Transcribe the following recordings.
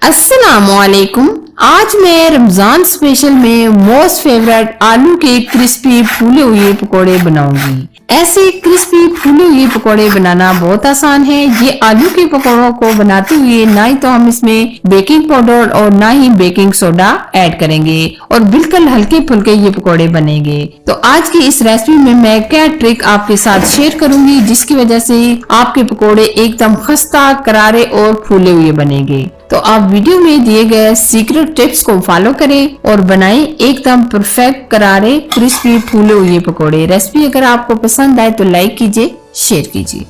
अस्सलामुअलैकुम। आज मैं रमजान स्पेशल में मोस्ट फेवरेट आलू के क्रिस्पी फूले हुए पकोड़े बनाऊंगी। ऐसे क्रिस्पी फूले हुए पकोड़े बनाना बहुत आसान है। ये आलू के पकोड़ों को बनाते हुए ना ही तो हम इसमें बेकिंग पाउडर और ना ही बेकिंग सोडा ऐड करेंगे और बिल्कुल हल्के फुल्के ये पकोड़े बनेंगे। तो आज की इस रेसिपी में मैं क्या ट्रिक आपके साथ शेयर करूंगी जिसकी वजह से आपके पकोड़े एकदम खस्ता, करारे और फूले हुए बनेंगे। तो आप वीडियो में दिए गए सीक्रेट टिप्स को फॉलो करें और बनाएं एकदम परफेक्ट, करारे, क्रिस्पी, फूले हुए पकोड़े। रेसिपी अगर आपको पसंद आए तो लाइक कीजिए, शेयर कीजिए।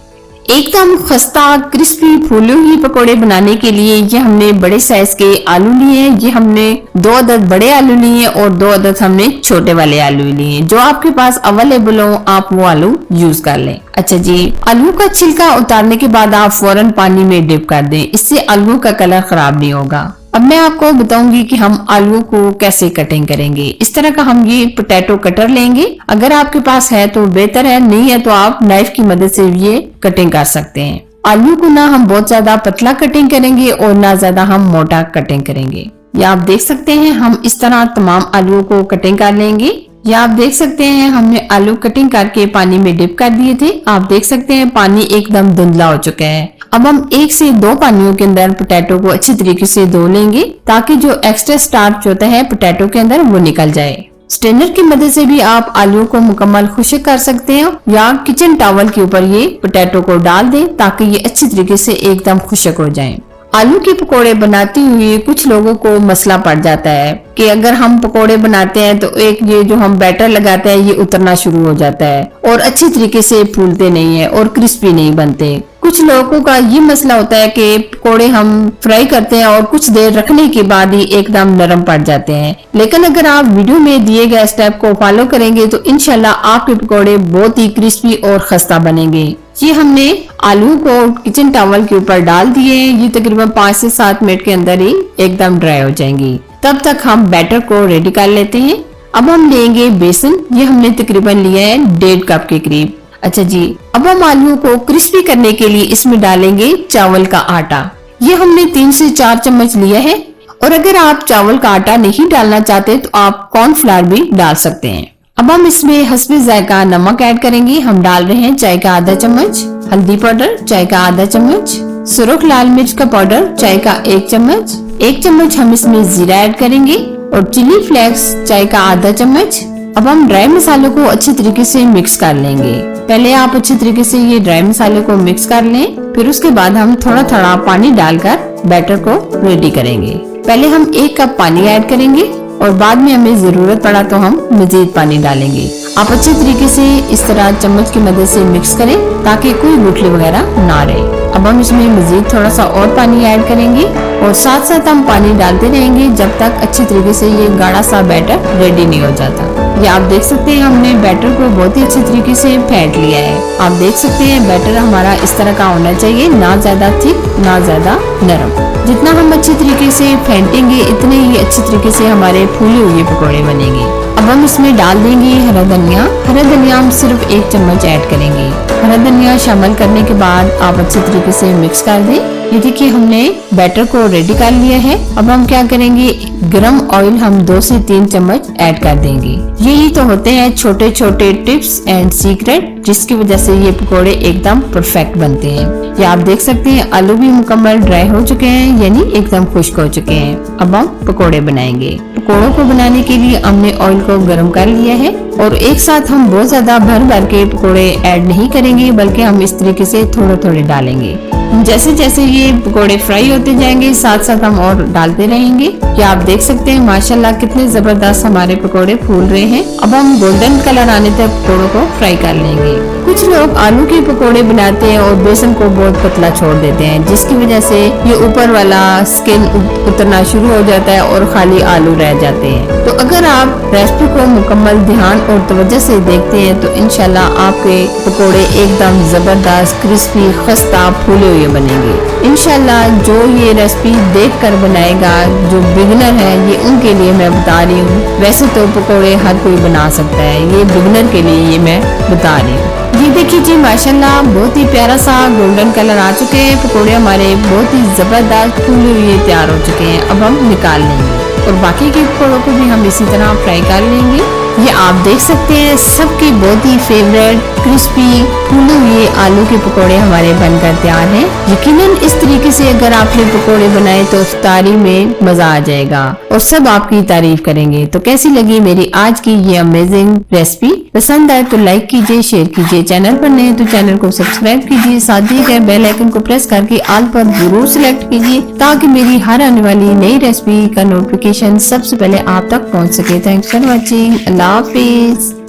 एकदम खस्ता, क्रिस्पी, फूले हुए पकोड़े बनाने के लिए ये हमने बड़े साइज के आलू लिए हैं। ये हमने 2 अदद बड़े आलू लिए और 2 अदद हमने छोटे वाले आलू लिए। जो आपके पास अवेलेबल हो आप वो आलू यूज कर लें। अच्छा जी, आलू का छिलका उतारने के बाद आप फौरन पानी में डिप कर दें, इससे आलू का कलर खराब नहीं होगा। अब मैं आपको बताऊंगी कि हम आलू को कैसे कटिंग करेंगे। इस तरह का हम ये पोटैटो कटर लेंगे। अगर आपके पास है तो बेहतर है, नहीं है तो आप नाइफ की मदद से ये कटिंग कर सकते हैं। आलू को ना हम बहुत ज्यादा पतला कटिंग करेंगे और ना ज्यादा हम मोटा कटिंग करेंगे। या आप देख सकते हैं हम इस तरह तमाम आलूओं को कटिंग कर लेंगे। या आप देख सकते हैं हमने आलू कटिंग करके पानी में डिप कर दिए थे। आप देख सकते हैं पानी एकदम धुंधला हो चुका है। अब हम 1 से 2 पानियों के अंदर पोटैटो को अच्छी तरीके से धो लेंगे ताकि जो एक्स्ट्रा स्टार्च होता है पोटैटो के अंदर वो निकल जाए। स्ट्रेनर की मदद से भी आप आलू को मुकम्मल खुश्क कर सकते हैं या किचन टॉवल के ऊपर ये पोटैटो को डाल दें ताकि ये अच्छी तरीके से एकदम खुश्क हो जाएं। आलू के पकोड़े बनाते हुए कुछ लोगों को मसला पड़ जाता है कि अगर हम पकोड़े बनाते हैं तो एक ये जो हम बैटर लगाते हैं ये उतरना शुरू हो जाता है और अच्छी तरीके से फूलते नहीं है और क्रिस्पी नहीं बनते। कुछ लोगों का ये मसला होता है कि पकोड़े हम फ्राई करते हैं और कुछ देर रखने के बाद ही एकदम नरम पड़ जाते हैं। लेकिन अगर आप वीडियो में दिए गए स्टेप को फॉलो करेंगे तो इंशाल्लाह आपके पकोड़े बहुत ही क्रिस्पी और खस्ता बनेंगे। ये हमने आलू को किचन टॉवल के ऊपर डाल दिए। ये तकरीबन 5 से 7 मिनट के अंदर ही एकदम ड्राई हो जाएंगी। तब तक हम बैटर को रेडी कर लेते हैं। अब हम लेंगे बेसन। ये हमने तकरीबन लिया है 1.5 कप के करीब। अच्छा जी, अब हम आलू को क्रिस्पी करने के लिए इसमें डालेंगे चावल का आटा। ये हमने 3 से 4 चम्मच लिया है और अगर आप चावल का आटा नहीं डालना चाहते तो आप कॉर्नफ्लावर भी डाल सकते हैं। अब हम इसमें हस्बे जायका नमक ऐड करेंगे। हम डाल रहे हैं चाय का आधा चम्मच, हल्दी पाउडर चाय का आधा चम्मच, सुरख लाल मिर्च का पाउडर चाय का 1 चम्मच, 1 चम्मच हम इसमें जीरा ऐड करेंगे और चिली फ्लेक्स चाय का आधा चम्मच। अब हम ड्राई मसालों को अच्छी तरीके से मिक्स कर लेंगे। पहले आप अच्छी तरीके से ये ड्राई मसाले को मिक्स कर लें, फिर उसके बाद हम थोड़ा थोड़ा पानी डालकर बैटर को रेडी करेंगे। पहले हम 1 कप पानी ऐड करेंगे और बाद में हमें जरूरत पड़ा तो हम मजीद पानी डालेंगे। आप अच्छी तरीके से इस तरह चम्मच की मदद से मिक्स करें ताकि कोई गुठली वगैरह ना रहे। अब हम इसमें मजीद थोड़ा सा और पानी ऐड करेंगे और साथ साथ हम पानी डालते रहेंगे जब तक अच्छी तरीके से ये गाढ़ा सा बैटर रेडी नहीं हो जाता। ये आप देख सकते हैं हमने बैटर को बहुत ही अच्छी तरीके से फेंट लिया है। आप देख सकते हैं बैटर हमारा इस तरह का होना चाहिए, ना ज्यादा थिक ना ज्यादा नरम। जितना हम अच्छी तरीके से फेंटेंगे इतने ही अच्छी तरीके से हमारे फूले हुए पकौड़े बनेंगे। अब हम इसमें डाल देंगे हरा धनिया। हरा धनिया हम सिर्फ 1 चम्मच ऐड करेंगे। हरा धनिया शामिल करने के बाद आप अच्छी तरीके से मिक्स कर दें। ये देखिए हमने बैटर को रेडी कर लिया है। अब हम क्या करेंगे, गरम ऑयल हम 2 से 3 चम्मच ऐड कर देंगे। यही तो होते हैं छोटे छोटे टिप्स एंड सीक्रेट जिसकी वजह से ये पकोड़े एकदम परफेक्ट बनते हैं। ये आप देख सकते हैं आलू भी मुकम्मल ड्राई हो चुके हैं यानी एकदम खुश्क हो चुके हैं। अब हम पकोड़े बनाएंगे। पकोड़ों को बनाने के लिए हमने ऑयल को गर्म कर लिया है और एक साथ हम बहुत ज्यादा भर भर के पकोड़े ऐड नहीं करेंगे बल्कि हम इस तरीके से थोड़े थोड़े डालेंगे। जैसे जैसे ये पकोड़े फ्राई होते जाएंगे साथ साथ हम और डालते रहेंगे। ये आप देख सकते हैं माशाल्लाह कितने जबरदस्त हमारे पकोड़े फूल रहे हैं। अब हम गोल्डन कलर आने तक पकोड़ों को फ्राई कर लेंगे। कुछ लोग आलू के पकोड़े बनाते हैं और बेसन को बहुत पतला छोड़ देते हैं जिसकी वजह से ये ऊपर वाला स्किन उतरना शुरू हो जाता है और खाली आलू रह जाते हैं। तो अगर आप रेसिपी को मुकम्मल ध्यान और तवज्जो से देखते हैं तो इंशाल्लाह आपके पकोड़े एकदम जबरदस्त, क्रिस्पी, खस्ता, फूले हुए बनेंगे। इंशाल्लाह जो ये रेसिपी देखकर बनाएगा, जो बिगिनर है, ये उनके लिए मैं बता रही हूँ। वैसे तो पकोड़े हर कोई बना सकता है, ये बिगिनर के लिए ये मैं बता रही हूँ। ये देखिए जी माशाल्लाह बहुत ही प्यारा सा गोल्डन कलर आ चुके हैं। पकोड़े हमारे बहुत ही जबरदस्त फूले हुए तैयार हो चुके हैं। अब हम निकाल लेंगे और बाकी के पकोड़ों को भी हम इसी तरह फ्राई कर लेंगे। ये आप देख सकते हैं सबके बहुत ही फेवरेट क्रिस्पी फूले हुए आलू के पकोड़े हमारे बनकर तैयार हैं। यकीनन इस तरीके से अगर आपने पकोड़े बनाए तो इफ्तारी में मजा आ जाएगा और सब आपकी तारीफ करेंगे। तो कैसी लगी मेरी आज की ये अमेजिंग रेसिपी? पसंद आए तो लाइक कीजिए, शेयर कीजिए। चैनल पर नए तो चैनल को सब्सक्राइब कीजिए, साथ दिए गए बेल आइकन को प्रेस करके ऑल पर जरूर सिलेक्ट कीजिए ताकि मेरी हर आने वाली नई रेसिपी का नोटिफिकेशन सबसे पहले आप तक पहुंच सके। Thanks for watching. Allah Hafiz.